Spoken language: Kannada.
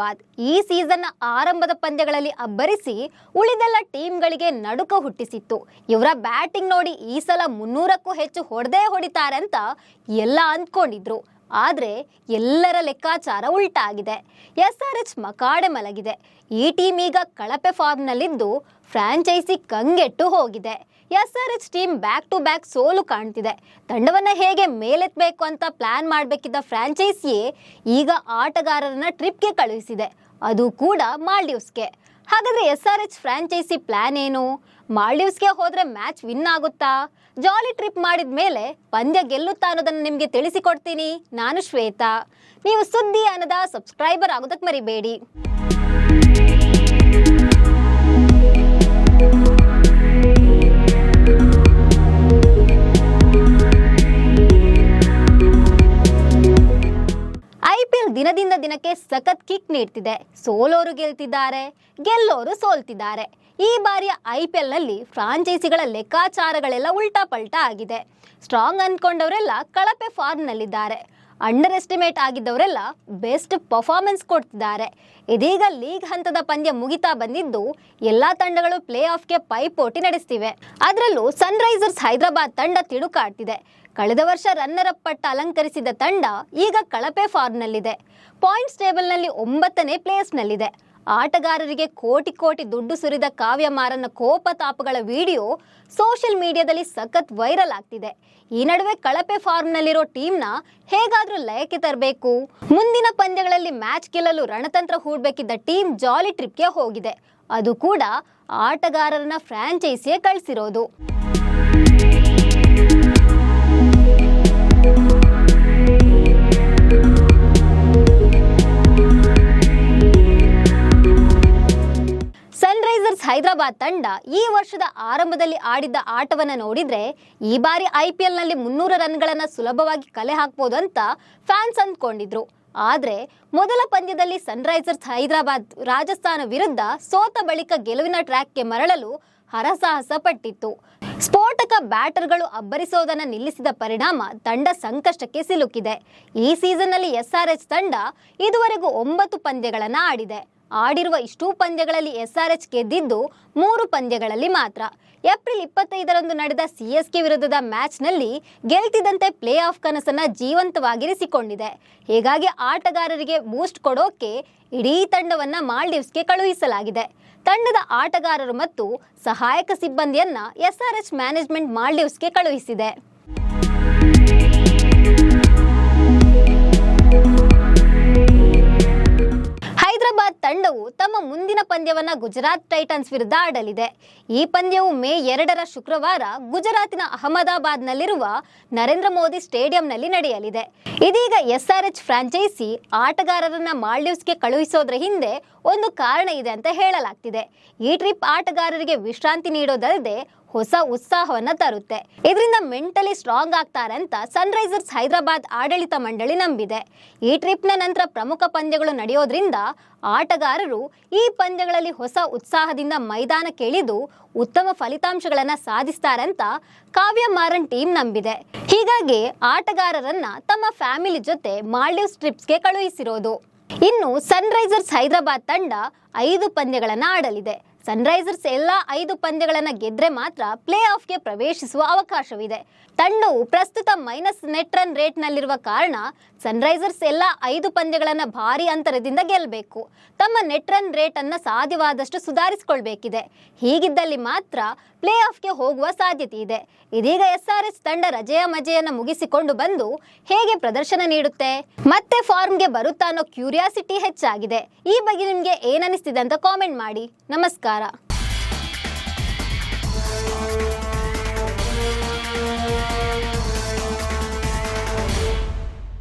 ಹೈದರಾಬಾದ್ ಈ ಸೀಸನ್ನ ಆರಂಭದ ಪಂದ್ಯಗಳಲ್ಲಿ ಅಬ್ಬರಿಸಿ ಉಳಿದೆಲ್ಲ ಟೀಮ್ಗಳಿಗೆ ನಡುಕ ಹುಟ್ಟಿಸಿತ್ತು. ಇವರ ಬ್ಯಾಟಿಂಗ್ ನೋಡಿ ಈ ಸಲ 300ಕ್ಕೂ ಹೆಚ್ಚು ಹೊಡಿತಾರೆ ಅಂತ ಎಲ್ಲ ಅಂದ್ಕೊಂಡಿದ್ರು. ಆದರೆ ಎಲ್ಲರ ಲೆಕ್ಕಾಚಾರ ಉಲ್ಟಾಗಿದೆ. SRH ಮಕಾಡೆ ಮಲಗಿದೆ. ಈ ಟೀಮ್ ಈಗ ಕಳಪೆ ಫಾರ್ಮ್ನಲ್ಲಿದ್ದು ಫ್ರಾಂಚೈಸಿ ಕಂಗೆಟ್ಟು ಹೋಗಿದೆ. SRH team back to back ಸೋಲು ಕಾಣ್ತಿದೆ. ತಂಡವನ್ನ ಹೇಗೆ ಮೇಲೆತ್ತಬೇಕು ಅಂತ ಪ್ಲಾನ್ ಮಾಡಬೇಕಿದ್ದ ಫ್ರಾಂಚೈಸಿಯೇ ಈಗ ಆಟಗಾರರನ್ನ ಟ್ರಿಪ್ಗೆ ಕಳುಹಿಸಿದೆ, ಅದು ಕೂಡ ಮಾಲ್ಡೀವ್ಸ್ಗೆ. ಹಾಗಾದ್ರೆ SRH ಫ್ರಾಂಚೈಸಿ ಪ್ಲಾನ್ ಏನು? ಮಾಲ್ಡೀವ್ಸ್ಗೆ ಹೋದ್ರೆ ಮ್ಯಾಚ್ ವಿನ್ ಆಗುತ್ತಾ? ಜಾಲಿ ಟ್ರಿಪ್ ಮಾಡಿದ ಮೇಲೆ ಪಂದ್ಯ ಗೆಲ್ಲುತ್ತಾ ಅನ್ನೋದನ್ನು ನಿಮಗೆ ತಿಳಿಸಿಕೊಡ್ತೀನಿ. ನಾನು ಶ್ವೇತಾ. ನೀವು ಸುದ್ದಿ ಅನ್ನದ ಸಬ್ಸ್ಕ್ರೈಬರ್ ಆಗೋದಕ್ಕೆ ಮರಿಬೇಡಿ. IPL ದಿನದಿಂದ ದಿನಕ್ಕೆ ಸಖತ್ ಕಿಕ್ ನೀಡ್ತಿದೆ. ಸೋಲೋರು ಗೆಲ್ತಿದ್ದಾರೆ, ಗೆಲ್ಲೋರು ಸೋಲ್ತಿದ್ದಾರೆ. ಈ ಬಾರಿಯ IPL ನಲ್ಲಿ ಫ್ರಾಂಚೈಸಿಗಳ ಲೆಕ್ಕಾಚಾರಗಳೆಲ್ಲ ಉಲ್ಟಾ ಪಲ್ಟಾ ಆಗಿದೆ. ಸ್ಟ್ರಾಂಗ್ ಅನ್ಕೊಂಡವರೆಲ್ಲ ಕಳಪೆ ಫಾರ್ಮ್ ನಲ್ಲಿದ್ದಾರೆ. ಅಂಡರ್ ಎಸ್ಟಿಮೇಟ್ ಆಗಿದ್ದವರೆಲ್ಲ ಬೆಸ್ಟ್ ಪರ್ಫಾರ್ಮೆನ್ಸ್ ಕೊಡ್ತಿದ್ದಾರೆ. ಇದೀಗ ಲೀಗ್ ಹಂತದ ಪಂದ್ಯ ಮುಗಿತಾ ಬಂದಿದ್ದು ಎಲ್ಲಾ ತಂಡಗಳು ಪ್ಲೇ ಆಫ್ಗೆ ಪೈಪೋಟಿ ನಡೆಸ್ತಿವೆ. ಅದರಲ್ಲೂ ಸನ್ರೈಸರ್ಸ್ ಹೈದರಾಬಾದ್ ತಂಡ ತಿಡುಕಾಡ್ತಿದೆ. ಕಳೆದ ವರ್ಷ ರನ್ನರ್ ಅಪ್ ಪಟ್ಟ ಅಲಂಕರಿಸಿದ ತಂಡ ಈಗ ಕಳಪೆ ಫಾರ್ಮ್ನಲ್ಲಿದೆ. ಪಾಯಿಂಟ್ಸ್ ಟೇಬಲ್ನಲ್ಲಿ 9ನೇ ಪ್ಲೇಸ್ನಲ್ಲಿದೆ. ಆಟಗಾರರಿಗೆ ಕೋಟಿ ಕೋಟಿ ದುಡ್ಡು ಸುರಿದ ಕಾವ್ಯ ಮಾರನ್ನ ಕೋಪತಾಪಗಳ ವಿಡಿಯೋ ಸೋಷಿಯಲ್ ಮೀಡಿಯಾದಲ್ಲಿ ಸಖತ್ ವೈರಲ್ ಆಗ್ತಿದೆ. ಈ ನಡುವೆ ಕಳಪೆ ಫಾರ್ಮ್ನಲ್ಲಿರೋ ಟೀಮ್ನ ಹೇಗಾದ್ರೂ ಲಯಕ್ಕೆ ತರಬೇಕು, ಮುಂದಿನ ಪಂದ್ಯಗಳಲ್ಲಿ ಮ್ಯಾಚ್ ಗೆಲ್ಲಲು ರಣತಂತ್ರ ಹೂಡಬೇಕಿದ್ದ ಟೀಮ್ ಜಾಲಿ ಟ್ರಿಪ್ಗೆ ಹೋಗಿದೆ. ಅದು ಕೂಡ ಆಟಗಾರರನ್ನ ಫ್ರಾಂಚೈಸಿಯೇ ಕಳಿಸಿರೋದು. ಸನ್ರೈಸರ್ಸ್ ಹೈದರಾಬಾದ್ ತಂಡ ಈ ವರ್ಷದ ಆರಂಭದಲ್ಲಿ ಆಡಿದ್ದ ಆಟವನ್ನು ನೋಡಿದ್ರೆ ಈ ಬಾರಿ IPL ನಲ್ಲಿ 300 ರನ್ಗಳನ್ನ ಸುಲಭವಾಗಿ ಕಲೆ ಹಾಕಬಹುದು ಅಂತ ಫ್ಯಾನ್ಸ್ ಅಂದ್ಕೊಂಡಿದ್ರು. ಆದ್ರೆ ಮೊದಲ ಪಂದ್ಯದಲ್ಲಿ ಸನ್ರೈಸರ್ಸ್ ಹೈದರಾಬಾದ್ ರಾಜಸ್ಥಾನ ವಿರುದ್ಧ ಸೋತ ಬಳಿಕ ಗೆಲುವಿನ ಟ್ರ್ಯಾಕ್ಗೆ ಮರಳಲು ಹರಸಾಹಸ ಪಟ್ಟಿತ್ತು. ಸ್ಫೋಟಕ ಬ್ಯಾಟರ್ಗಳು ಅಬ್ಬರಿಸೋದನ್ನ ನಿಲ್ಲಿಸಿದ ಪರಿಣಾಮ ತಂಡ ಸಂಕಷ್ಟಕ್ಕೆ ಸಿಲುಕಿದೆ. ಈ ಸೀಸನ್ನಲ್ಲಿ SRH ತಂಡ ಇದುವರೆಗೂ 9 ಪಂದ್ಯಗಳನ್ನ ಆಡಿದೆ. ಆಡಿರುವ ಇಷ್ಟೂ ಪಂದ್ಯಗಳಲ್ಲಿ SRH ಗೆದ್ದಿದ್ದು 3 ಪಂದ್ಯಗಳಲ್ಲಿ ಮಾತ್ರ. ಏಪ್ರಿಲ್ 25ರಂದು ನಡೆದ CSK ವಿರುದ್ಧದ ಮ್ಯಾಚ್ನಲ್ಲಿ ಗೆಲ್ತಿದ್ದಂತೆ ಪ್ಲೇ ಆಫ್ ಕನಸನ್ನ ಜೀವಂತವಾಗಿರಿಸಿಕೊಂಡಿದೆ. ಹೀಗಾಗಿ ಆಟಗಾರರಿಗೆ ಬೂಸ್ಟ್ ಕೊಡೋಕೆ ಇಡೀ ತಂಡವನ್ನ ಮಾಲ್ಡೀವ್ಸ್ಗೆ ಕಳುಹಿಸಲಾಗಿದೆ. ತಂಡದ ಆಟಗಾರರು ಮತ್ತು ಸಹಾಯಕ ಸಿಬ್ಬಂದಿಯನ್ನ SRH ಮ್ಯಾನೇಜ್ಮೆಂಟ್ ಮಾಲ್ಡೀವ್ಸ್ಗೆ ಕಳುಹಿಸಿದೆ. ಹೈದರಾಬಾದ್ ತಂಡವು ತಮ್ಮ ಮುಂದಿನ ಪಂದ್ಯವನ್ನ ಗುಜರಾತ್ ಟೈಟನ್ಸ್ ವಿರುದ್ಧ ಆಡಲಿದೆ. ಈ ಪಂದ್ಯವು ಮೇ 2ರ ಶುಕ್ರವಾರ ಗುಜರಾತಿನ ಅಹಮದಾಬಾದ್ನಲ್ಲಿರುವ ನರೇಂದ್ರ ಮೋದಿ ಸ್ಟೇಡಿಯಂನಲ್ಲಿ ನಡೆಯಲಿದೆ. ಇದೀಗ SRH ಫ್ರಾಂಚೈಸಿ ಆಟಗಾರರನ್ನ ಮಾಲ್ಡೀವ್ಸ್ಗೆ ಕಳುಹಿಸೋದ್ರ ಹಿಂದೆ ಒಂದು ಕಾರಣ ಇದೆ ಅಂತ ಹೇಳಲಾಗ್ತಿದೆ. ಈ ಟ್ರಿಪ್ ಆಟಗಾರರಿಗೆ ವಿಶ್ರಾಂತಿ ನೀಡೋದಲ್ಲದೆ ಹೊಸ ಉತ್ಸಾಹವನ್ನ ತರುತ್ತೆ. ಇದರಿಂದ ಮೆಂಟಲಿ ಸ್ಟ್ರಾಂಗ್ ಆಗ್ತಾರೆ ಅಂತ ಸನ್ರೈಸರ್ಸ್ ಹೈದರಾಬಾದ್ ಆಡಳಿತ ಮಂಡಳಿ ನಂಬಿದೆ. ಈ ಟ್ರಿಪ್ನ ನಂತರ ಪ್ರಮುಖ ಪಂದ್ಯಗಳು ನಡೆಯೋದ್ರಿಂದ ಆಟಗಾರರು ಈ ಪಂದ್ಯಗಳಲ್ಲಿ ಹೊಸ ಉತ್ಸಾಹದಿಂದ ಮೈದಾನಕ್ಕೆ ಇಳಿದು ಉತ್ತಮ ಫಲಿತಾಂಶಗಳನ್ನ ಸಾಧಿಸ್ತಾರೆ ಅಂತ ಕಾವ್ಯ ಮಾರನ್ ಟೀಮ್ ನಂಬಿದೆ. ಹೀಗಾಗಿ ಆಟಗಾರರನ್ನ ತಮ್ಮ ಫ್ಯಾಮಿಲಿ ಜೊತೆ ಮಾಲ್ಡೀವ್ಸ್ ಟ್ರಿಪ್ಸ್ಗೆ ಕಳುಹಿಸಿರೋದು. ಇನ್ನು ಸನ್ರೈಸರ್ಸ್ ಹೈದರಾಬಾದ್ ತಂಡ 5 ಪಂದ್ಯಗಳನ್ನ ಆಡಲಿದೆ. ಸನ್ರೈಸರ್ಸ್ ಎಲ್ಲ 5 ಪಂದ್ಯಗಳನ್ನ ಗೆದ್ರೆ ಮಾತ್ರ ಪ್ಲೇ ಆಫ್ಗೆ ಪ್ರವೇಶಿಸುವ ಅವಕಾಶವಿದೆ. ತಂಡವು ಪ್ರಸ್ತುತ ಮೈನಸ್ ನೆಟ್ ರನ್ ರೇಟ್ ನಲ್ಲಿರುವ ಕಾರಣ ಸನ್ರೈಸರ್ಸ್ ಎಲ್ಲ 5 ಪಂದ್ಯಗಳನ್ನ ಭಾರಿ ಅಂತರದಿಂದ ಗೆಲ್ಲಬೇಕು. ತಮ್ಮ ನೆಟ್ ರನ್ ರೇಟ್ ಅನ್ನ ಸಾಧ್ಯವಾದಷ್ಟು ಸುಧಾರಿಸಿಕೊಳ್ಬೇಕಿದೆ. ಹೀಗಿದ್ದಲ್ಲಿ ಮಾತ್ರ ಪ್ಲೇ ಆಫ್ಗೆ ಹೋಗುವ ಸಾಧ್ಯತೆ ಇದೆ. ಇದೀಗ SRH ತಂಡ ರಜೆಯ ಮಜೆಯನ್ನ ಮುಗಿಸಿಕೊಂಡು ಬಂದು ಹೇಗೆ ಪ್ರದರ್ಶನ ನೀಡುತ್ತೆ, ಮತ್ತೆ ಫಾರ್ಮ್ಗೆ ಬರುತ್ತಾ ಅನ್ನೋ ಕ್ಯೂರಿಯಾಸಿಟಿ ಹೆಚ್ಚಾಗಿದೆ. ಈ ಬಗ್ಗೆ ನಿಮ್ಗೆ ಏನನಿಸ್ತಿದೆ ಅಂತ ಕಾಮೆಂಟ್ ಮಾಡಿ. ನಮಸ್ಕಾರ.